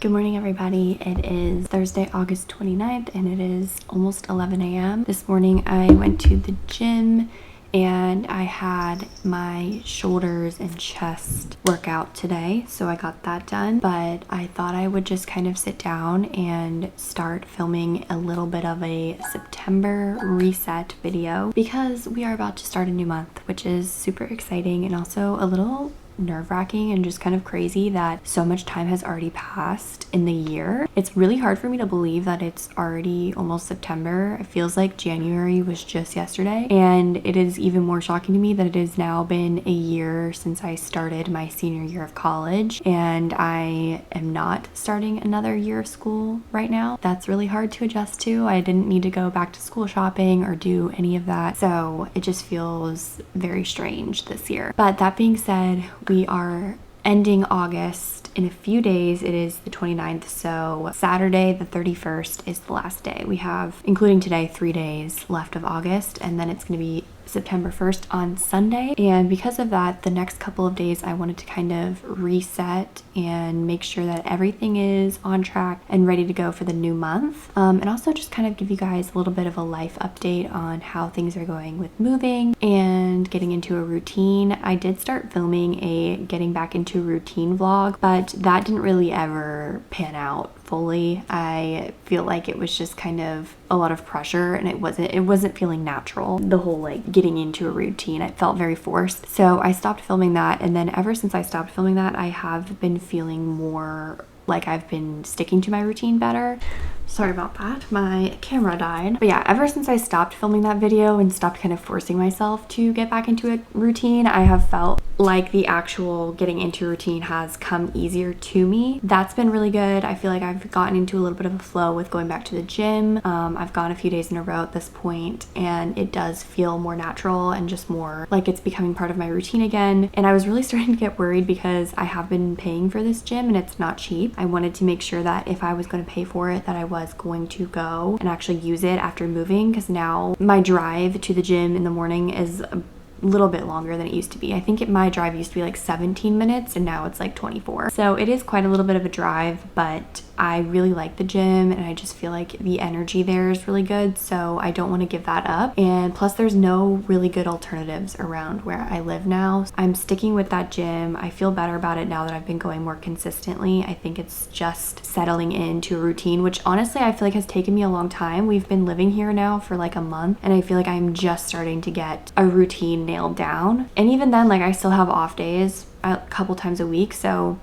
Good morning, everybody. It is Thursday, August 29th, and it is almost 11 a.m. This morning I went to the gym and I had my shoulders and chest workout today, so I got that done. But I thought I would just kind of sit down and start filming a little bit of a September reset video because we are about to start a new month, which is super exciting and also a little nerve-wracking and just kind of crazy that so much time has already passed in the year. It's really hard for me to believe that it's already almost September. It feels like January was just yesterday, and it is even more shocking to me that it has now been a year since I started my senior year of college, and I am not starting another year of school right now. That's really hard to adjust to. I didn't need to go back to school shopping or do any of that, so it just feels very strange this year. But that being said, we are ending August in a few days. It is the 29th, so Saturday the 31st is the last day. We have, including today, 3 days left of August, and then it's going to be September 1st on Sunday. And because of that, the next couple of days I wanted to kind of reset and make sure that everything is on track and ready to go for the new month, and also just kind of give you guys a little bit of a life update on how things are going with moving and getting into a routine. I did start filming a getting back into a routine vlog, but that didn't really ever pan out fully. I feel like it was just kind of a lot of pressure, and it wasn't feeling natural. The whole like getting into a routine, it felt very forced. So I stopped filming that, and then ever since I stopped filming that, I have been feeling more like I've been sticking to my routine better. Sorry about that, my camera died. But yeah, ever since I stopped filming that video and stopped kind of forcing myself to get back into a routine, I have felt like the actual getting into a routine has come easier to me. That's been really good. I feel like I've gotten into a little bit of a flow with going back to the gym. I've gone a few days in a row at this point, and it does feel more natural and just more like it's becoming part of my routine again. And I was really starting to get worried because I have been paying for this gym and it's not cheap. I wanted to make sure that if I was going to pay for it, that I was going to go and actually use it after moving, because now my drive to the gym in the morning is a little bit longer than it used to be. I think my drive used to be like 17 minutes and now it's like 24. So it is quite a little bit of a drive, but I really like the gym and I just feel like the energy there is really good, so I don't want to give that up. And plus there's no really good alternatives around where I live now. I'm sticking with that gym. I feel better about it now that I've been going more consistently. I think it's just settling into a routine, which honestly I feel like has taken me a long time. We've been living here now for like a month, and I feel like I'm just starting to get a routine nailed down. And even then, like, I still have off days a couple times a week, so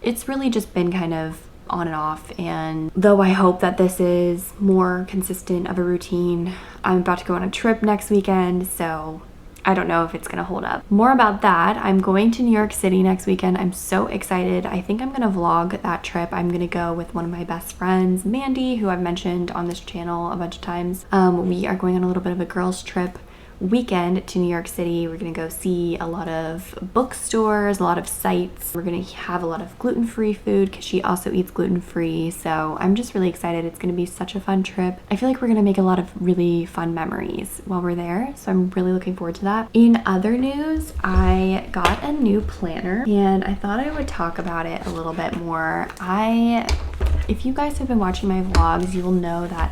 it's really just been kind of on and off. And though I hope that this is more consistent of a routine, I'm about to go on a trip next weekend, so I don't know if it's gonna hold up. More about that. I'm going to New York City next weekend. I'm so excited. I think I'm gonna vlog that trip. I'm gonna go with one of my best friends, Mandy, who I've mentioned on this channel a bunch of times. We are going on a little bit of a girls trip weekend to New York City. We're gonna go see a lot of bookstores, a lot of sites. We're gonna have a lot of gluten-free food because she also eats gluten-free, so I'm just really excited. It's gonna be such a fun trip. I feel like we're gonna make a lot of really fun memories while we're there, so I'm really looking forward to that. In other news, I got a new planner and I thought I would talk about it a little bit more. If you guys have been watching my vlogs, you will know that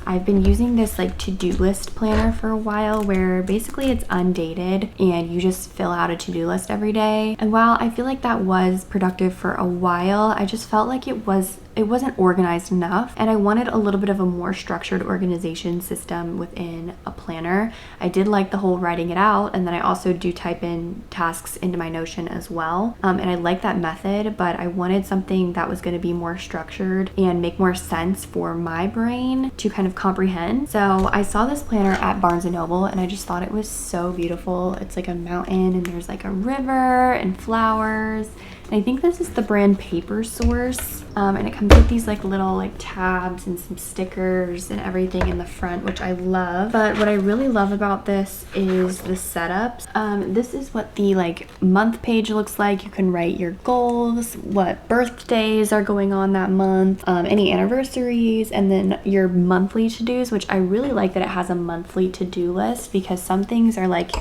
I've been using this like to-do list planner for a while, where basically it's undated and you just fill out a to-do list every day. And while I feel like that was productive for a while, I just felt like it wasn't organized enough, and I wanted a little bit of a more structured organization system within a planner. I did like the whole writing it out, and then I also do type in tasks into my Notion as well, and I like that method, but I wanted something that was going to be more structured and make more sense for my brain to kind of comprehend. So I saw this planner at Barnes & Noble and I just thought it was so beautiful. It's like a mountain and there's like a river and flowers. And I think this is the brand Paper Source, and it comes with these like little like tabs and some stickers and everything in the front, which I love. But what I really love about this is the setups. This is what the like month page looks like. You can write your goals, what birthdays are going on that month, any anniversaries, and then your monthly to-dos, which I really like that it has a monthly to-do list, because some things are like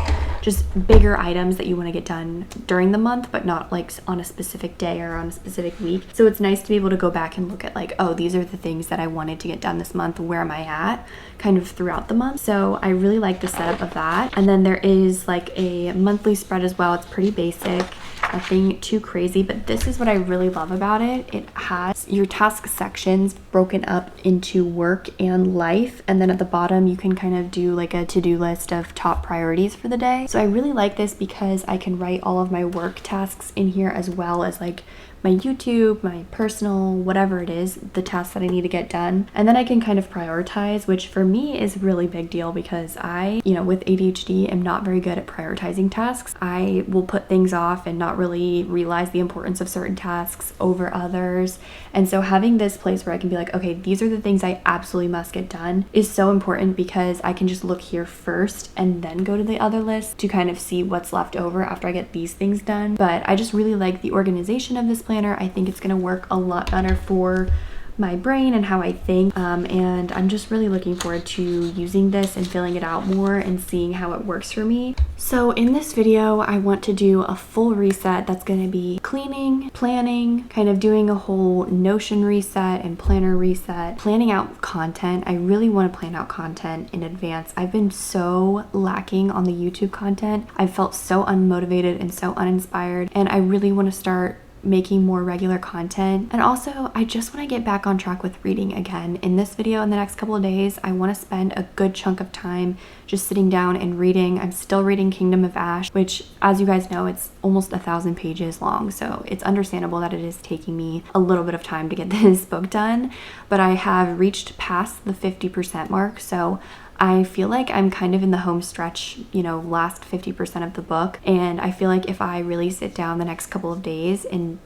just bigger items that you want to get done during the month, but not like on a specific day or on a specific week. So it's nice to be able to go back and look at like, oh, these are the things that I wanted to get done this month. Where am I at kind of throughout the month? So I really like the setup of that. And then there is like a monthly spread as well. It's pretty basic, nothing too crazy, but this is what I really love about it. It has your task sections broken up into work and life, and then at the bottom you can kind of do like a to-do list of top priorities for the day. So I really like this because I can write all of my work tasks in here as well as like my YouTube, my personal, whatever it is, the tasks that I need to get done. And then I can kind of prioritize, which for me is a really big deal because I, with ADHD, am not very good at prioritizing tasks. I will put things off and not really realize the importance of certain tasks over others. And so having this place where I can be like, okay, these are the things I absolutely must get done is so important because I can just look here first and then go to the other list to kind of see what's left over after I get these things done. But I just really like the organization of this planner. I think it's going to work a lot better for my brain and how I think, and I'm just really looking forward to using this and filling it out more and seeing how it works for me. So in this video I want to do a full reset that's going to be cleaning, planning, kind of doing a whole Notion reset and planner reset, planning out content. I really want to plan out content in advance. I've been so lacking on the YouTube content. I felt so unmotivated and so uninspired, and I really want to start making more regular content. And also I just want to get back on track with reading again. In this video in the next couple of days I want to spend a good chunk of time just sitting down and reading. I'm still reading Kingdom of Ash, which, as you guys know, it's almost 1,000 pages long, so it's understandable that it is taking me a little bit of time to get this book done, but I have reached past the 50% mark, so I feel like I'm kind of in the home stretch, last 50% of the book. And I feel like if I really sit down the next couple of days and,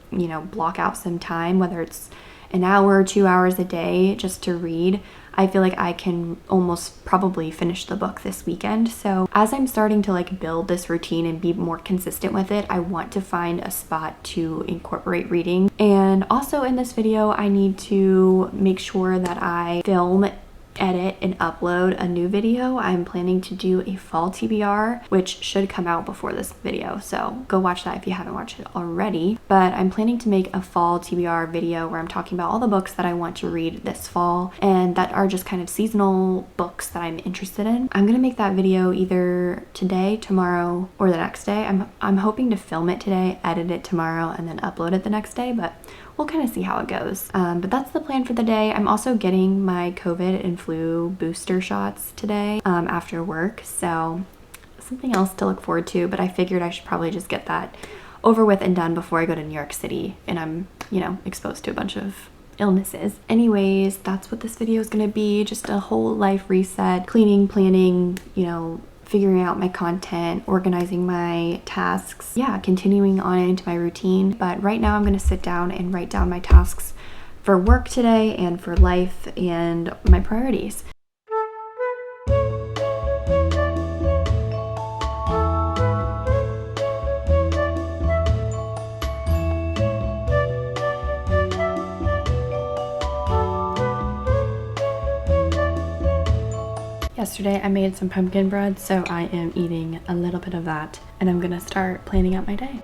block out some time, whether it's an hour or 2 hours a day just to read, I feel like I can almost probably finish the book this weekend. So as I'm starting to build this routine and be more consistent with it, I want to find a spot to incorporate reading. And also in this video, I need to make sure that I film, edit, and upload a new video. I'm planning to do a fall TBR, which should come out before this video, so go watch that if you haven't watched it already. But I'm planning to make a fall TBR video where I'm talking about all the books that I want to read this fall and that are just kind of seasonal books that I'm interested in. I'm gonna make that video either today, tomorrow, or the next day. I'm hoping to film it today, edit it tomorrow, and then upload it the next day, but we'll kind of see how it goes. But that's the plan for the day. I'm also getting my COVID and flu booster shots today after work, so something else to look forward to, but I figured I should probably just get that over with and done before I go to New York City and I'm, exposed to a bunch of illnesses. Anyways, that's what this video is gonna be, just a whole life reset, cleaning, planning, figuring out my content, organizing my tasks, continuing on into my routine. But right now I'm going to sit down and write down my tasks for work today and for life and my priorities. Yesterday I made some pumpkin bread, so I am eating a little bit of that, and I'm gonna start planning out my day.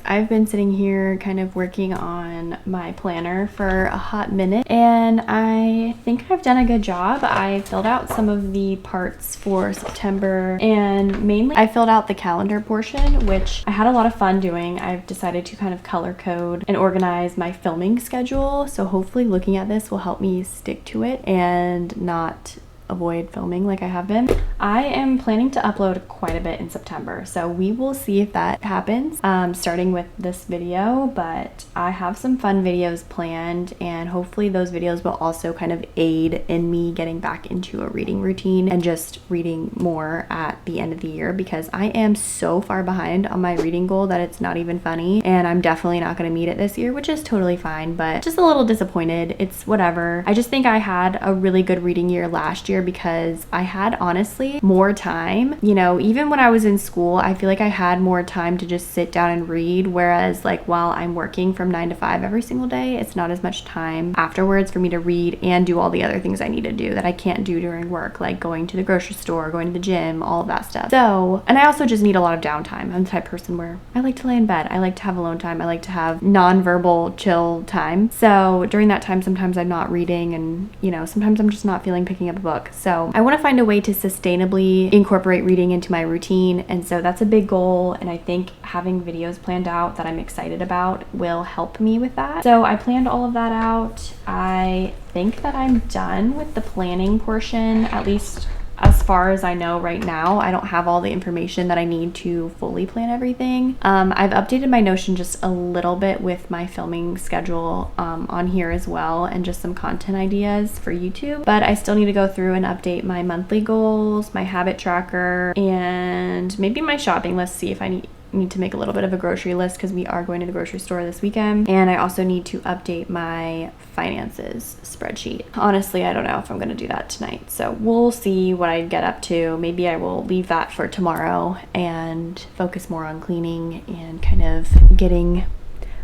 I've been sitting here kind of working on my planner for a hot minute, and I think I've done a good job. I filled out some of the parts for September, and mainly I filled out the calendar portion, which I had a lot of fun doing. I've decided to kind of color code and organize my filming schedule, so hopefully looking at this will help me stick to it and not avoid filming like I have been. I am planning to upload quite a bit in September, so we will see if that happens, starting with this video, but I have some fun videos planned, and hopefully those videos will also kind of aid in me getting back into a reading routine and just reading more at the end of the year, because I am so far behind on my reading goal that it's not even funny, and I'm definitely not going to meet it this year, which is totally fine, but just a little disappointed. It's whatever. I just think I had a really good reading year last year, year because I had honestly more time. You know, even when I was in school, I feel like I had more time to just sit down and read, whereas like while I'm working from 9 to 5 every single day, it's not as much time afterwards for me to read and do all the other things I need to do that I can't do during work, like going to the grocery store, going to the gym, all of that stuff. So, and I also just need a lot of downtime. I'm the type of person where I like to lay in bed. I like to have alone time. I like to have non-verbal chill time. So during that time, sometimes I'm not reading, and you know, sometimes I'm just not feeling picking up a book. So I want to find a way to sustainably incorporate reading into my routine. And so that's a big goal. And I think having videos planned out that I'm excited about will help me with that. So I planned all of that out. I think that I'm done with the planning portion, at least as far as I know right now. I don't have all the information that I need to fully plan everything. I've updated my Notion just a little bit with my filming schedule on here as well, and just some content ideas for YouTube. But I still need to go through and update my monthly goals, my habit tracker, and maybe my shopping list, see if I need to make a little bit of a grocery list because we are going to the grocery store this weekend. And I also need to update my finances spreadsheet. Honestly, I don't know if I'm going to do that tonight, so we'll see what I get up to. Maybe I will leave that for tomorrow and focus more on cleaning and kind of getting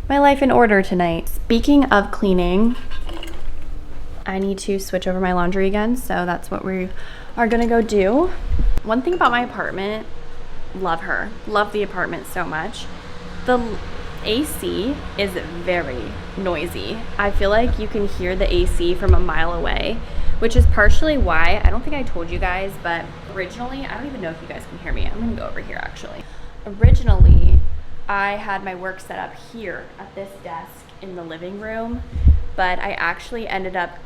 my life in order tonight. Speaking of cleaning, I need to switch over my laundry again, so that's what we are gonna go do. One thing about my apartment, love the apartment so much. The AC is very noisy. I feel like you can hear the AC from a mile away, which is partially why, I don't think I told you guys, but originally, I don't even know if you guys can hear me. I'm gonna go over here actually. Originally, I had my work set up here at this desk in the living room, but I actually ended up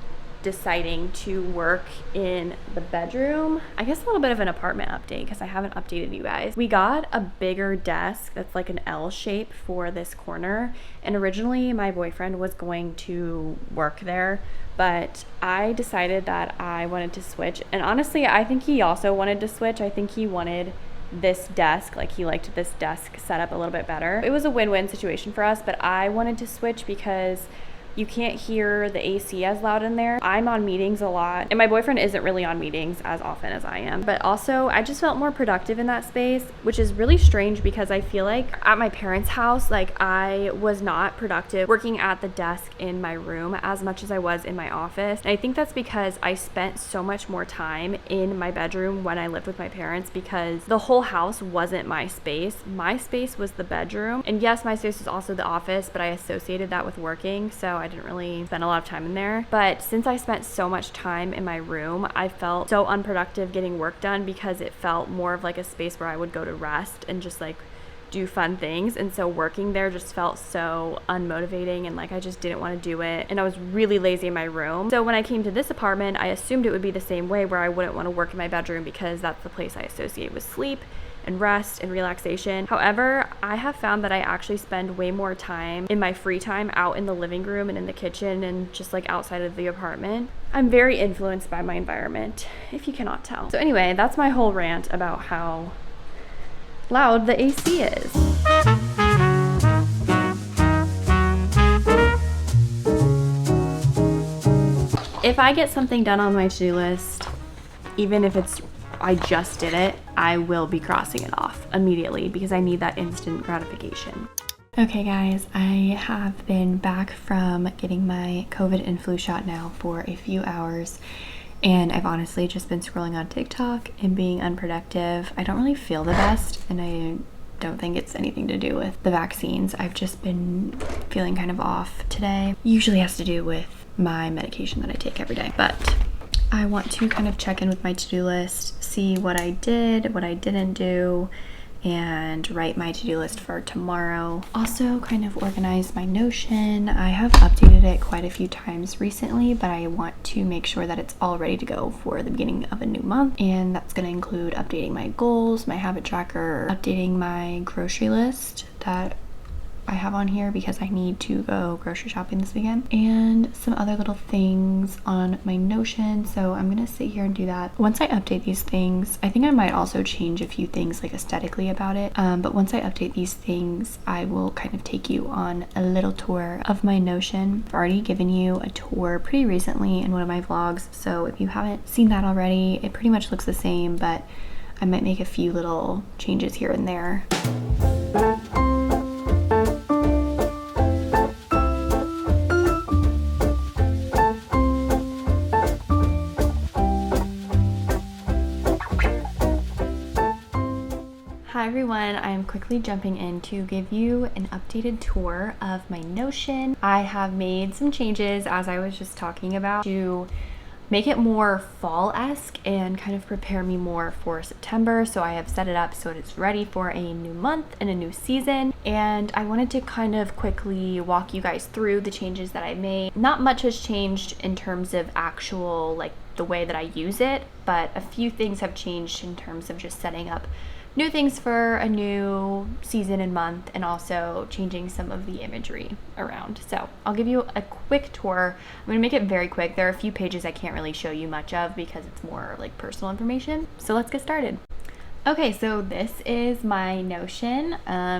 deciding to work in the bedroom. I guess a little bit of an apartment update because I haven't updated you guys. We got a bigger desk that's like an L shape for this corner, and originally my boyfriend was going to work there, but I decided that I wanted to switch, and honestly I think he also wanted to switch. I think he wanted this desk, like he liked this desk set up a little bit better. It was a win-win situation for us, but I wanted to switch because you can't hear the AC as loud in there. I'm on meetings a lot, and my boyfriend isn't really on meetings as often as I am. But also, I just felt more productive in that space, which is really strange because I feel like at my parents' house, like I was not productive working at the desk in my room as much as I was in my office. And I think that's because I spent so much more time in my bedroom when I lived with my parents, because the whole house wasn't my space. My space was the bedroom. And yes, my space was also the office, but I associated that with working, so I didn't really spend a lot of time in there. But since I spent so much time in my room, I felt so unproductive getting work done because it felt more of like a space where I would go to rest and just like do fun things. And so working there just felt so unmotivating, and like I just didn't want to do it, and I was really lazy in my room. So when I came to this apartment, I assumed it would be the same way, where I wouldn't want to work in my bedroom because that's the place I associate with sleep and rest and relaxation. However, I have found that I actually spend way more time in my free time out in the living room and in the kitchen and just like outside of the apartment. I'm very influenced by my environment, if you cannot tell. So anyway, that's my whole rant about how loud the AC is. If I get something done on my to-do list, even if it's I just did it, I will be crossing it off immediately because I need that instant gratification. Okay guys, I have been back from getting my COVID and flu shot now for a few hours, and I've honestly just been scrolling on TikTok and being unproductive. I don't really feel the best, and I don't think it's anything to do with the vaccines. I've just been feeling kind of off today. Usually has to do with my medication that I take every day, but I want to kind of check in with my to-do list, see what I did, what I didn't do, and write my to-do list for tomorrow. Also kind of organize my Notion. I have updated it quite a few times recently, but I want to make sure that it's all ready to go for the beginning of a new month. And that's going to include updating my goals, my habit tracker, updating my grocery list that I have on here because I need to go grocery shopping this weekend, and some other little things on my Notion. So I'm gonna sit here and do that. Once I update these things, I think I might also change a few things like aesthetically about it. But once I update these things, I will kind of take you on a little tour of my Notion. I've already given you a tour pretty recently in one of my vlogs, so if you haven't seen that already, it pretty much looks the same, but I might make a few little changes here and there. Hi everyone, I am quickly jumping in to give you an updated tour of my Notion. I have made some changes, as I was just talking about, to make it more fall-esque and kind of prepare me more for September. So I have set it up so it's ready for a new month and a new season. And I wanted to kind of quickly walk you guys through the changes that I made. Not much has changed in terms of actual, like, the way that I use it, but a few things have changed in terms of just setting up new things for a new season and month, and also changing some of the imagery around. So I'll give you a quick tour. I'm gonna make it very quick. There are a few pages I can't really show you much of because it's more like personal information. So let's get started. Okay, so this is my Notion.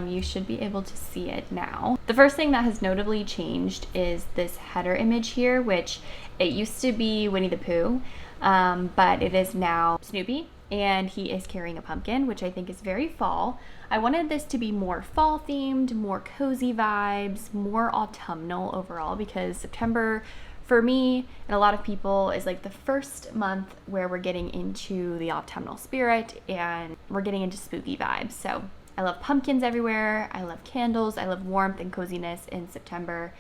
You should be able to see it now. The first thing that has notably changed is this header image here, which it used to be Winnie the Pooh, but it is now Snoopy, and he is carrying a pumpkin, which I think is very fall. I wanted this to be more fall themed, more cozy vibes, more autumnal overall, because September for me and a lot of people is like the first month where we're getting into the autumnal spirit and we're getting into spooky vibes. So I love pumpkins everywhere. I love candles. I love warmth and coziness in September.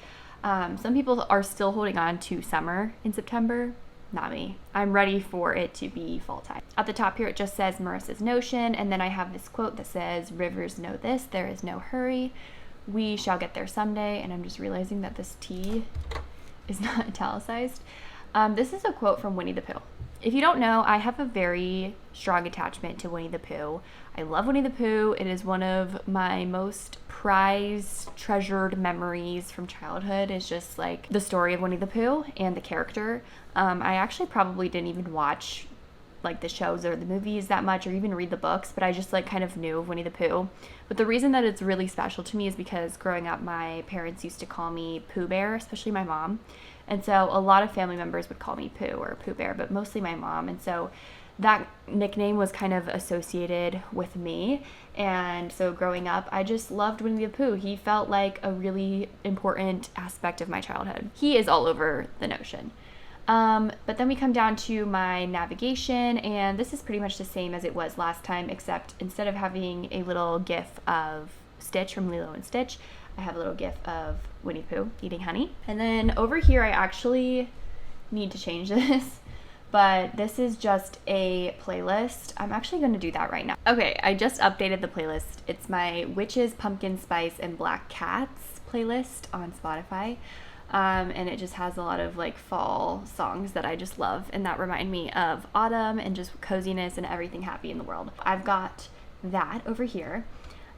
Some people are still holding on to summer in September. Not me. I'm ready for it to be fall time. At the top here, it just says Marissa's Notion, and then I have this quote that says, "Rivers know this, there is no hurry. We shall get there someday." And I'm just realizing that this T is not italicized. This is a quote from Winnie the Pooh. If you don't know, I have a very strong attachment to Winnie the Pooh. I love Winnie the Pooh. It is one of my most prized, treasured memories from childhood. Is just like the story of Winnie the Pooh and the character. I actually probably didn't even watch like the shows or the movies that much, or even read the books, but I just like kind of knew of Winnie the Pooh. But the reason that it's really special to me is because growing up, my parents used to call me Pooh Bear, especially my mom. And so a lot of family members would call me Pooh or Pooh Bear, but mostly my mom. And so that nickname was kind of associated with me. And so growing up, I just loved Winnie the Pooh. He felt like a really important aspect of my childhood. He is all over the Notion. But then we come down to my navigation, and this is pretty much the same as it was last time, except instead of having a little gif of Stitch from Lilo and Stitch, I have a little gif of Winnie the Pooh eating honey. And then over here, I actually need to change this, but this is just a playlist. I'm actually going to do that right now. Okay, I just updated the playlist. It's my Witches, Pumpkin Spice, and Black Cats playlist on Spotify. And it just has a lot of like fall songs that I just love and that remind me of autumn and just coziness and everything happy in the world. I've got that over here.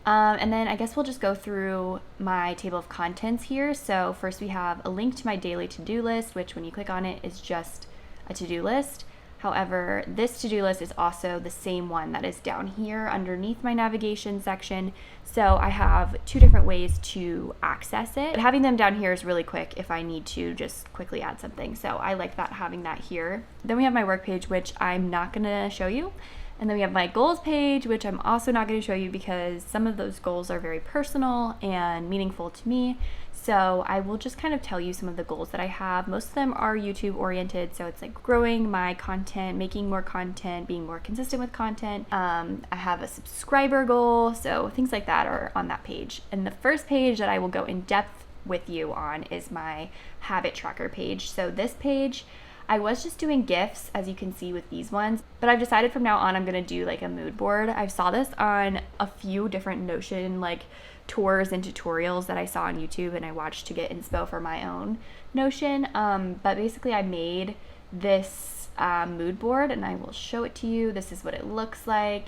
And then I guess we'll just go through my table of contents here. So first we have a link to my daily to-do list, which when you click on it is just a to-do list. However, this to-do list is also the same one that is down here underneath my navigation section. So I have two different ways to access it. But having them down here is really quick if I need to just quickly add something. So I like that, having that here. Then we have my work page, which I'm not gonna show you. And then we have my goals page, which I'm also not going to show you because some of those goals are very personal and meaningful to me. So I will just kind of tell you some of the goals that I have. Most of them are YouTube oriented. So it's like growing my content, making more content, being more consistent with content. I have a subscriber goal. So things like that are on that page. And the first page that I will go in depth with you on is my habit tracker page. So this page, I was just doing GIFs, as you can see with these ones, but I've decided from now on I'm gonna do like a mood board. I saw this on a few different Notion like tours and tutorials that I saw on YouTube, and I watched to get inspo for my own Notion. But basically I made this mood board, and I will show it to you. This is what it looks like.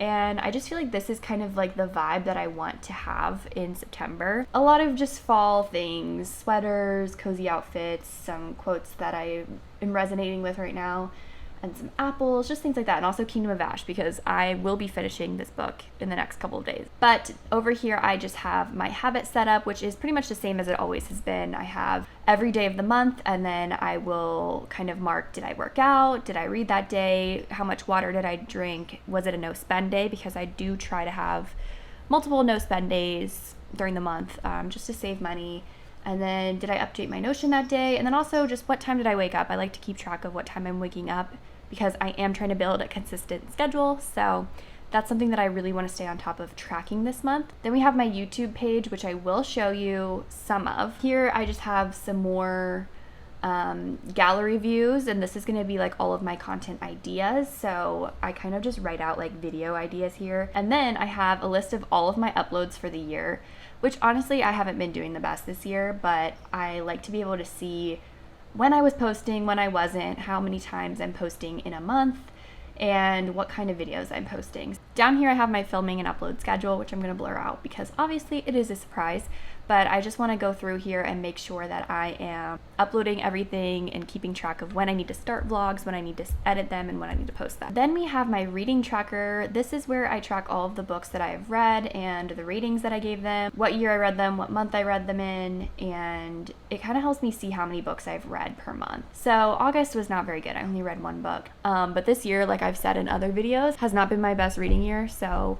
And I just feel like this is kind of like the vibe that I want to have in September. A lot of just fall things, sweaters, cozy outfits, some quotes that I am resonating with right now, and some apples, just things like that. And also Kingdom of Ash, because I will be finishing this book in the next couple of days. But over here I just have my habit set up, which is pretty much the same as it always has been. I have every day of the month, and then I will kind of mark, did I work out? Did I read that day? How much water did I drink? Was it a no spend day? Because I do try to have multiple no spend days during the month, just to save money. And then did I update my Notion that day? And then also just what time did I wake up? I like to keep track of what time I'm waking up, because I am trying to build a consistent schedule. So that's something that I really want to stay on top of tracking this month. Then we have my YouTube page, which I will show you some of. Here I just have some more gallery views, and this is going to be like all of my content ideas. So I kind of just write out like video ideas here. And then I have a list of all of my uploads for the year, which honestly I haven't been doing the best this year, but I like to be able to see when I was posting, when I wasn't, how many times I'm posting in a month, and what kind of videos I'm posting. Down here I have my filming and upload schedule, which I'm going to blur out because obviously it is a surprise, but I just want to go through here and make sure that I am uploading everything and keeping track of when I need to start vlogs, when I need to edit them, and when I need to post them. Then we have my reading tracker. This is where I track all of the books that I have read and the ratings that I gave them, what year I read them, what month I read them in, and it kind of helps me see how many books I've read per month. So August was not very good. I only read one book. But this year, like I've said in other videos, has not been my best reading year. So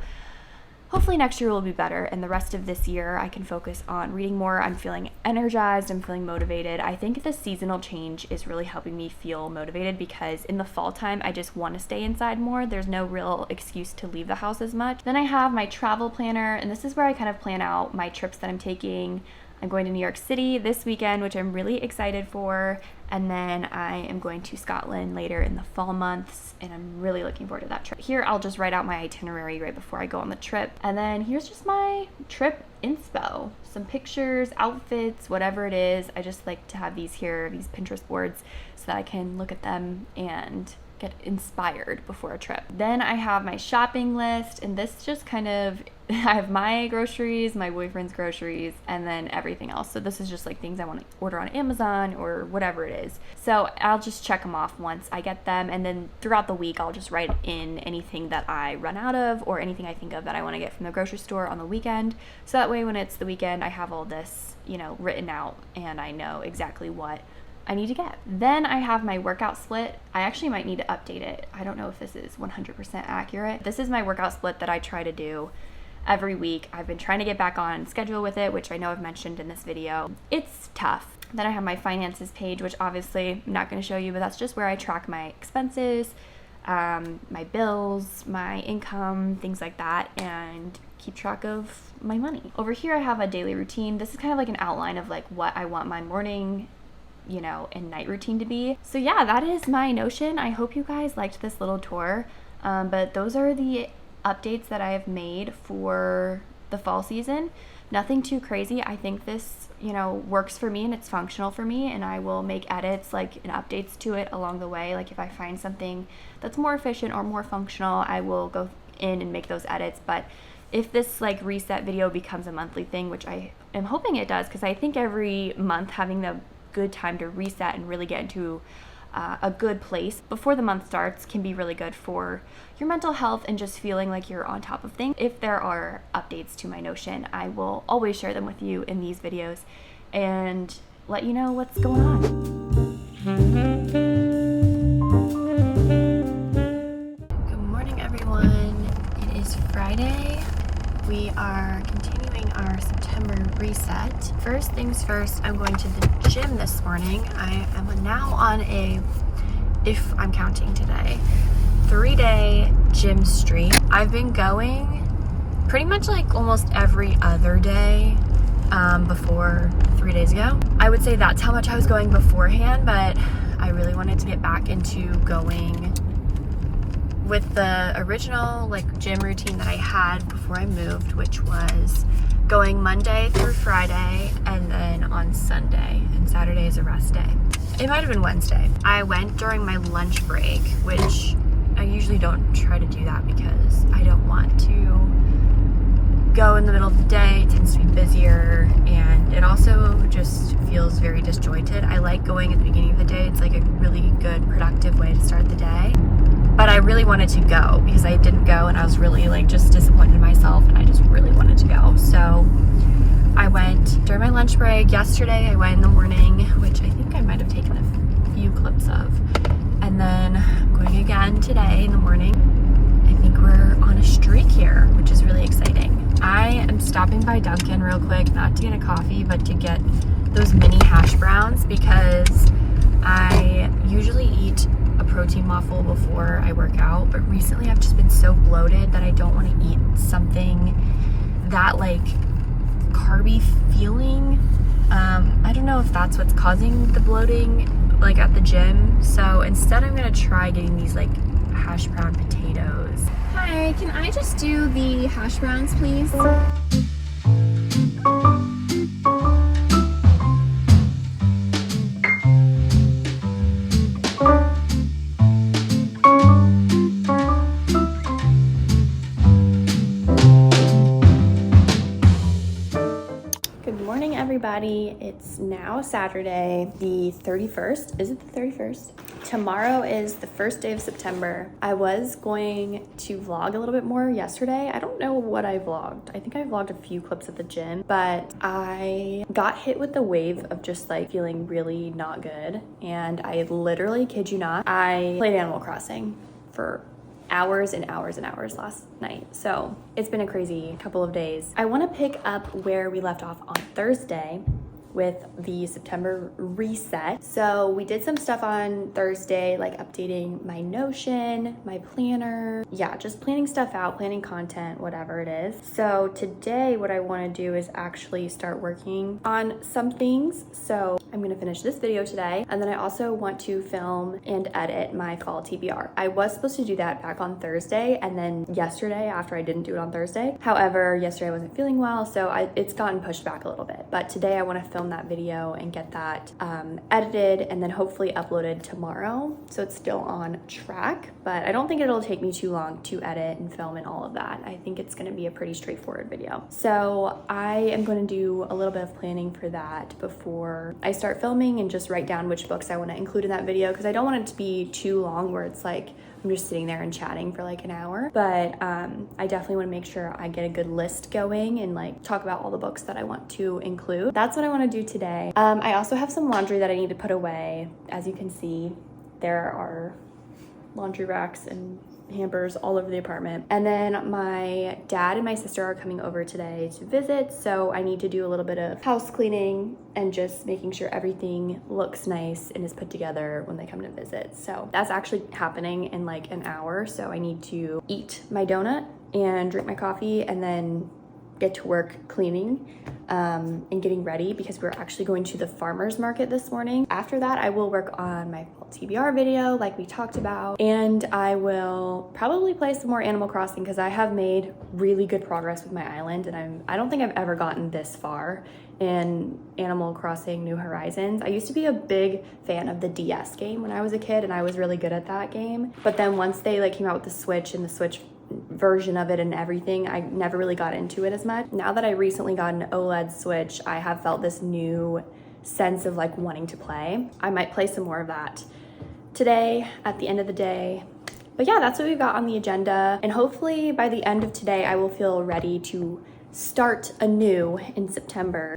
hopefully next year will be better, and the rest of this year I can focus on reading more. I'm feeling energized, I'm feeling motivated. I think the seasonal change is really helping me feel motivated, because in the fall time I just want to stay inside more. There's no real excuse to leave the house as much. Then I have my travel planner, and this is where I kind of plan out my trips that I'm taking. I'm going to New York City this weekend, which I'm really excited for, and then I am going to Scotland later in the fall months, and I'm really looking forward to that trip. Here I'll just write out my itinerary right before I go on the trip, and then here's just my trip inspo. Some pictures, outfits, whatever it is. I just like to have these here, these Pinterest boards, so that I can look at them and get inspired before a trip. Then I have my shopping list, and this just kind of, I have my groceries, my boyfriend's groceries, and then everything else. So this is just like things I want to order on Amazon or whatever it is. So I'll just check them off once I get them, and then throughout the week I'll just write in anything that I run out of or anything I think of that I want to get from the grocery store on the weekend. So that way when it's the weekend I have all this, written out, and I know exactly what I need to get. Then I have my workout split. I actually might need to update it. I don't know if this is 100% accurate. This is my workout split that I try to do every week. I've been trying to get back on schedule with it, which I know I've mentioned in this video. It's tough. Then I have my finances page, which obviously I'm not going to show you, but that's just where I track my expenses, my bills, my income, things like that, and keep track of my money. Over here I have a daily routine. This is kind of like an outline of like what I want my morning and night routine to be. So yeah, that is my Notion. I hope you guys liked this little tour, but those are the updates that I have made for the fall season. Nothing too crazy. I think this works for me and it's functional for me, and I will make edits and updates to it along the way. Like if I find something that's more efficient or more functional, I will go in and make those edits. But if this reset video becomes a monthly thing, which I am hoping it does, because I think every month having the good time to reset and really get into a good place before the month starts can be really good for your mental health and just feeling like you're on top of things. If there are updates to my Notion, I will always share them with you in these videos and let you know what's going on. Good morning, everyone. It is Friday. We are continuing our September reset. First things first, I'm going to the gym this morning. I am now on if I'm counting today, 3-day gym streak. I've been going pretty much almost every other day before 3 days ago. I would say that's how much I was going beforehand, but I really wanted to get back into going with the original gym routine that I had before I moved, which was going Monday through Friday and then on Sunday, and Saturday is a rest day. It might have been Wednesday. I went during my lunch break, which I usually don't try to do that because I don't want to go in the middle of the day. It tends to be busier, and it also just feels very disjointed. I like going at the beginning of the day. It's like a really good, productive way to start the day. But I really wanted to go because I didn't go, and I was really like just disappointed in myself, and I just really wanted to go. So I went during my lunch break yesterday. I went in the morning, which I think I might have taken a few clips of. And then I'm going again today in the morning. I think we're on a streak here, which is really exciting. I am stopping by Dunkin' real quick, not to get a coffee, but to get those mini hash browns because I usually eat a protein waffle before I work out, but recently I've just been so bloated that I don't want to eat something that like carby feeling. I don't know if that's what's causing the bloating like at the gym, so instead I'm gonna try getting these like hash brown potatoes. Hi, can I just do the hash browns, please? Good morning, everybody. It's now Saturday, the 31st. Is it the 31st? Tomorrow is the first day of September. I was going to vlog a little bit more yesterday. I don't know what I vlogged. I think I vlogged a few clips at the gym, but I got hit with the wave of just like feeling really not good. And I literally, kid you not, I played Animal Crossing for hours and hours and hours last night. So it's been a crazy couple of days. I want to pick up where we left off on Thursday with the September reset. So we did some stuff on Thursday, like updating my Notion, my planner. Yeah, just planning stuff out, planning content, whatever it is. So today what I want to do is actually start working on some things. So I'm going to finish this video today. And then I also want to film and edit my fall TBR. I was supposed to do that back on Thursday and then yesterday after I didn't do it on Thursday. However, yesterday I wasn't feeling well, so it's gotten pushed back a little bit. But today I want to film that video and get that edited and then hopefully uploaded tomorrow. So it's still on track, but I don't think it'll take me too long to edit and film and all of that. I think it's going to be a pretty straightforward video. So I am going to do a little bit of planning for that before I start filming and just write down which books I want to include in that video because I don't want it to be too long where it's like I'm just sitting there and chatting for like an hour, but I definitely want to make sure I get a good list going and like talk about all the books that I want to include. That's what I want to do today. I also have some laundry that I need to put away. As you can see, there are laundry racks and hampers all over the apartment. And then my dad and my sister are coming over today to visit, so I need to do a little bit of house cleaning and just making sure everything looks nice and is put together when they come to visit. So that's actually happening in like an hour, so I need to eat my donut and drink my coffee and then get to work cleaning and getting ready because we're actually going to the farmer's market this morning. After that, I will work on my TBR video like we talked about, and I will probably play some more Animal Crossing because I have made really good progress with my island, and I don't think I've ever gotten this far in Animal Crossing New Horizons. I used to be a big fan of the DS game when I was a kid, and I was really good at that game. But then once they like came out with the Switch and the Switch version of it and everything, I never really got into it as much. Now that I recently got an OLED Switch, I have felt this new sense of like wanting to play. I might play some more of that today at the end of the day. But yeah, that's what we've got on the agenda. And hopefully by the end of today, I will feel ready to start anew in September.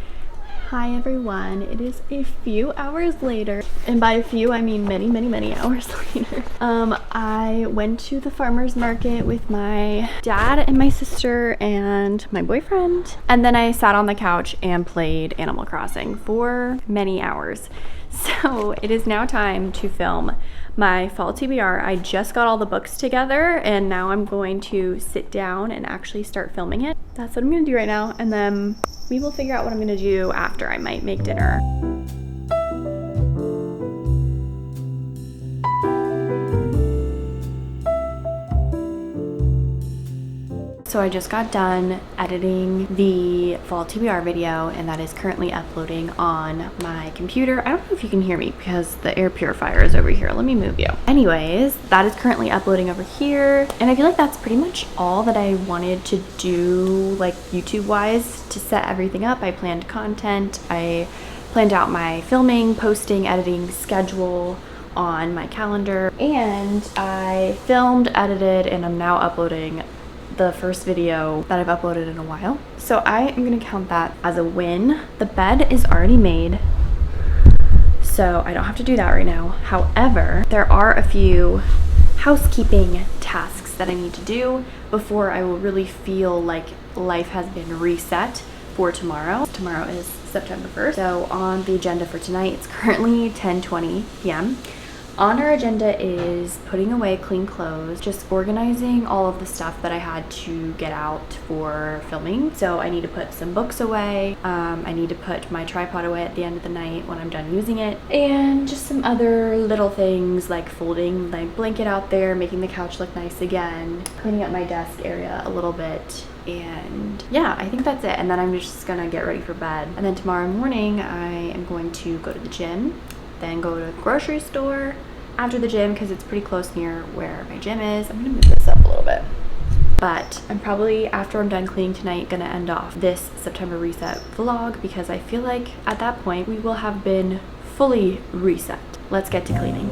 Hi everyone, it is a few hours later, and by a few I mean many hours later. I went to the farmer's market with my dad and my sister and my boyfriend, and then I sat on the couch and played Animal Crossing for many hours. So it is now time to film my fall TBR. I just got all the books together and now I'm going to sit down and actually start filming it. That's what I'm gonna do right now, and then we will figure out what I'm gonna do after. I might make dinner. So I just got done editing the fall TBR video, and that is currently uploading on my computer. I don't know if you can hear me because the air purifier is over here. Let me move you. Anyways, that is currently uploading over here, and I feel like that's pretty much all that I wanted to do, like YouTube wise, to set everything up. I planned content, I planned out my filming, posting, editing schedule on my calendar, and I filmed, edited, and I'm now uploading the first video that I've uploaded in a while. So I am gonna count that as a win. The bed is already made, so I don't have to do that right now. However, there are a few housekeeping tasks that I need to do before I will really feel like life has been reset for tomorrow. Tomorrow is September 1st. So on the agenda for tonight, it's currently 10:20 p.m. On our agenda is putting away clean clothes, just organizing all of the stuff that I had to get out for filming. So I need to put some books away. I need to put my tripod away at the end of the night when I'm done using it. And just some other little things like folding my blanket out there, making the couch look nice again, cleaning up my desk area a little bit. And yeah, I think that's it. And then I'm just gonna get ready for bed. And then tomorrow morning, I am going to go to the gym, then go to the grocery store after the gym because it's pretty close near where my gym is. I'm gonna move this up a little bit. But I'm probably, after I'm done cleaning tonight, gonna end off this September reset vlog because I feel like at that point we will have been fully reset. Let's get to cleaning.